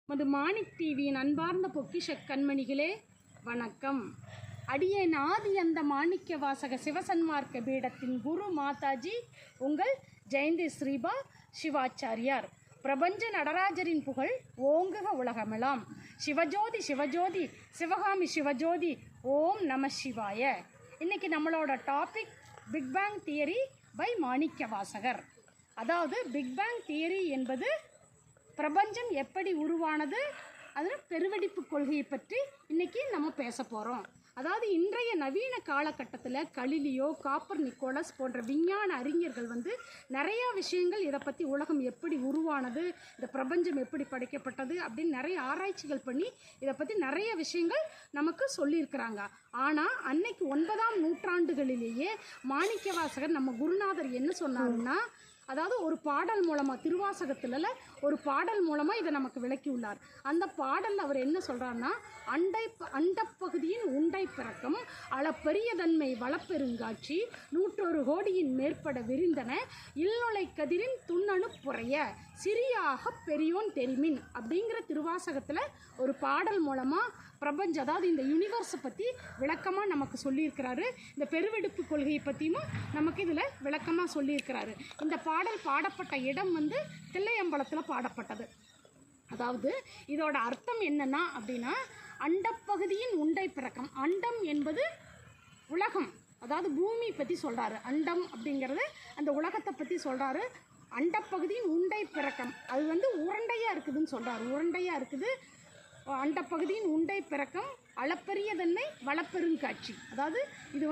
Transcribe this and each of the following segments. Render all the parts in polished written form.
மது மாணிக் டிவியின் அன்பார்ந்த பொக்கிஷ கண்மணிகளே வணக்கம். அடியேன் ஆதி அந்த மாணிக்க வாசக சிவசன்மார்க்க பீடத்தின் குரு மாதாஜி உங்கள் ஜெயந்தி ஸ்ரீபா சிவாச்சாரியார். பிரபஞ்ச நடராஜரின் புகழ் ஓங்குக உலகமெல்லாம். சிவஜோதி சிவஜோதி சிவகாமி சிவஜோதி ஓம் நம சிவாய. இன்றைக்கி நம்மளோட topic big bang theory by Manikkavasagar. அதாவது பிக் பேங் தியரி என்பது பிரபஞ்சம் எப்படி உருவானது, அதில் பெருவெடிப்பு கொள்கையை பற்றி இன்றைக்கி நம்ம பேச போகிறோம். அதாவது இன்றைய நவீன காலகட்டத்தில் கலிலியோ, காப்பர்நிக்கோலஸ் போன்ற விஞ்ஞான அறிஞர்கள் நிறையா விஷயங்கள் இதை பற்றி உலகம் எப்படி உருவானது, இந்த பிரபஞ்சம் எப்படி படைக்கப்பட்டது அப்படின்னு நிறைய ஆராய்ச்சிகள் பண்ணி இதை பற்றி நிறைய விஷயங்கள் நமக்கு சொல்லியிருக்கிறாங்க. ஆனால் அன்னைக்கு 9ஆம் நூற்றாண்டுகளிலேயே மாணிக்கவாசகர் நம்ம குருநாதர் என்ன சொன்னாருன்னா, அதாவது ஒரு பாடல் மூலமாக, திருவாசகத்தில் ஒரு பாடல் மூலமாக இதை நமக்கு விளக்கியுள்ளார். அந்த பாடலில் அவர் என்ன சொல்கிறாருன்னா, அண்டப்பகுதியின் உண்டை பிறக்கம் அளப்பெரியதன்மை வளப்பெருங்காட்சி 101 கோடியின் மேற்பட விரிந்தன இல்நுழை கதிரின் துண்ணணு புறைய சிறியாக பெரியோன் தெரிமின் அப்படிங்கிற திருவாசகத்தில் ஒரு பாடல் மூலமாக பிரபஞ்சம், அதாவது இந்த யூனிவர்ஸை பற்றி விளக்கமாக நமக்கு சொல்லியிருக்கிறாரு. இந்த பெருவெடுப்பு கொள்கையை பற்றியும் நமக்கு இதில் விளக்கமாக சொல்லியிருக்கிறாரு. இந்த பாடல் பாடப்பட்ட இடம் தில்லையம்பலத்தில் பாடப்பட்டது. அதாவது இதோட அர்த்தம் என்னன்னா அப்படின்னா, அண்டப்பகுதியின் உண்டை பிறக்கம். அண்டம் என்பது உலகம், அதாவது பூமி பற்றி சொல்கிறாரு. அண்டம் அப்படிங்கிறது அந்த உலகத்தை பற்றி சொல்கிறாரு. அண்டப்பகுதியின் உண்டை பிறக்கம் அது உருண்டையாக இருக்குதுன்னு சொல்கிறாரு. உருண்டையாக இருக்குது. அண்டப்பகுதியின் உண்டை பிறக்கம் அளப்பெரிய தன்மை வளப்பெருங்காட்சி. அதாவது இது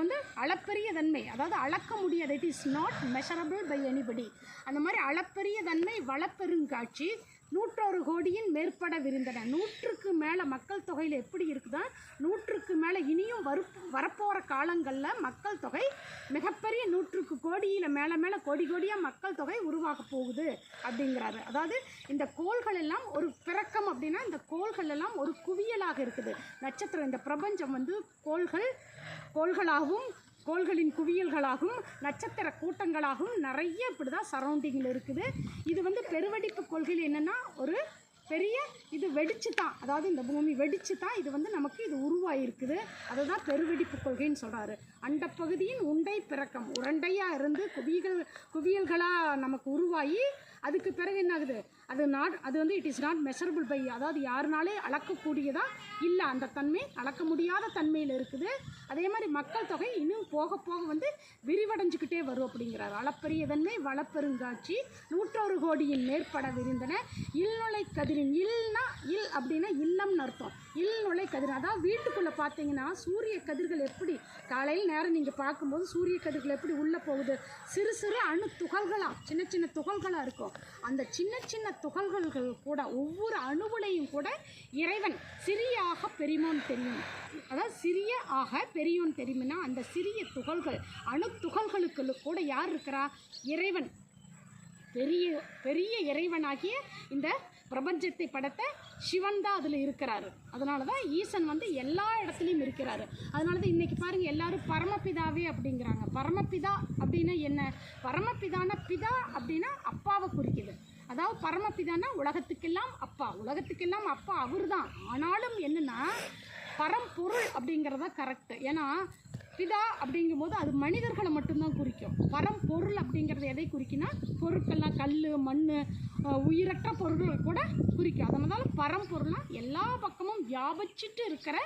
அளப்பெரிய தன்மை, அதாவது அளக்க முடியாது. It is not measurable by anybody. அந்த மாதிரி அளப்பெரிய தன்மை வளப்பெருங்காட்சி 101 கோடியின் மேற்பட விரிந்தன. 100க்கு மேலே மக்கள் தொகையில் எப்படி இருக்குதா, 100க்கு மேலே இனியும் வரப்போகிற காலங்களில் மக்கள் தொகை மிகப்பெரிய 100 கோடியில் மேலே கோடி கோடியாக மக்கள் தொகை உருவாக போகுது அப்படிங்கிறாரு. அதாவது இந்த கோள்கள் எல்லாம் ஒரு பிறக்கம் அப்படின்னா, இந்த கோள்கள் எல்லாம் ஒரு குவியலாக இருக்குது. நட்சத்திரம், இந்த பிரபஞ்சம் கோள்களாகவும் கோள்களின் குவியல்களாகவும் நட்சத்திர கூட்டங்களாகவும் நிறைய இப்படி தான் சரௌண்டிங்கில் இருக்குது. இது பெருவெடிப்பு கொள்கையில் என்னென்னா, ஒரு பெரிய இது வெடிச்சு தான், அதாவது இந்த பூமி வெடிச்சு தான் இது நமக்கு இது உருவாகிருக்குது. அதுதான் பெருவெடிப்பு கொள்கைன்னு சொல்கிறாரு. அண்டப்பகுதியின் உண்டை பிறக்கம், உருண்டையாக இருந்து குவியல்களாக நமக்கு உருவாகி அதுக்கு பிறகு என்ன ஆகுது, அது it is not measurable by, அதாவது யாருனாலே அளக்கக்கூடியதா இல்லை, அந்த தன்மை அளக்க முடியாத தன்மையில் இருக்குது. அதே மாதிரி மக்கள் தொகை இன்னும் போக போக விரிவடைஞ்சிக்கிட்டே வரும் அப்படிங்கிறார். அளப்பெரிய தன்மை வளப்பெருங்காட்சி 101 கோடியின் மேற்பட விரிந்தன இல்நுழை கதிரின். இல்னா இல் அப்படின்னா இல்லம்னு அர்த்தம். இல்நுழை கதிர், அதாவது வீட்டுக்குள்ளே பார்த்தீங்கன்னா சூரிய கதிர்கள் எப்படி காலையில் நேரம் நீங்கள் பார்க்கும்போது சூரிய கதிர்கள் எப்படி உள்ளே போகுது, சிறு சிறு அணு துகள்களாக, சின்ன சின்ன துகள்களாக இருக்கும். அந்த சின்ன சின்ன துகள்கள் கூட ஒவ்வொரு அணுவுலையும் கூட இறைவன் சிறியாக பெரியோன் தெரியும். அதாவது சிறிய ஆக பெரியோன் தெரியும்னா, அந்த சிறிய துகள்கள் அணு துகள்களுக்கு கூட யார் இருக்கிறா, இறைவன். பெரிய பெரிய இறைவனாகிய இந்த பிரபஞ்சத்தை படைத்த சிவன் தான் அதில் இருக்கிறாரு. அதனால தான் ஈசன் எல்லா இடத்துலையும் இருக்கிறாரு. அதனால தான் இன்றைக்கி பாருங்கள், எல்லாரும் பரமபிதாவே அப்படிங்கிறாங்க. பரமபிதா அப்படின்னா என்ன? பரமபிதான பிதா அப்படின்னா அப்பாவை குறிக்குது. அதாவது பரமபிதானா உலகத்துக்கெல்லாம் அப்பா, உலகத்துக்கெல்லாம் அப்பா அவர் தான். ஆனாலும் என்னென்னா, பரம்பொருள் அப்படிங்கிறதா கரெக்டு. ஏன்னா பிதா அப்படிங்கும்போது அது மனிதர்களை மட்டும்தான் குறிக்கும். பரம்பொருள் அப்படிங்கிறது எதை குறிக்குன்னா, பொருட்கள்லாம் கல், மண், உயிரற்ற பொருட்கள் கூட குறிக்கும். அதனால பரம்பொருளாக எல்லா பக்கமும் வியாபிச்சிட்டு இருக்கிற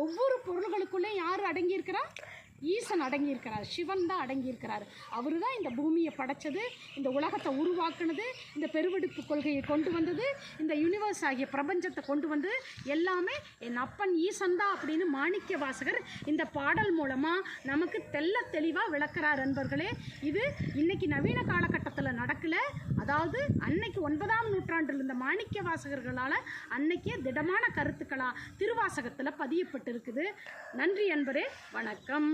ஒவ்வொரு பொருள்களுக்குள்ளே யார் அடங்கியிருக்கிறார்? ஈசன் அடங்கியிருக்கிறார். சிவன் தான் அடங்கியிருக்கிறார். அவர் தான் இந்த பூமியை படைச்சது, இந்த உலகத்தை உருவாக்குனது, இந்த பெருவெடுப்பு கொள்கையை கொண்டு வந்தது, இந்த யூனிவர்ஸ் ஆகிய பிரபஞ்சத்தை கொண்டு வந்தது எல்லாமே என் அப்பன் ஈசன் தான் அப்படின்னு மாணிக்க வாசகர் இந்த பாடல் மூலமாக நமக்கு தெளிவாக விளக்குறார். நண்பர்களே, இது இன்னைக்கு நவீன காலகட்டத்தில் நடக்கலை. அதாவது அன்னைக்கு 9ஆம் நூற்றாண்டில் இந்த மாணிக்க வாசகர்களால் அன்னைக்கே திடமான கருத்துக்களாக திருவாசகத்தில் பதியப்பட்டிருக்குது. நன்றி அன்பரே, வணக்கம்.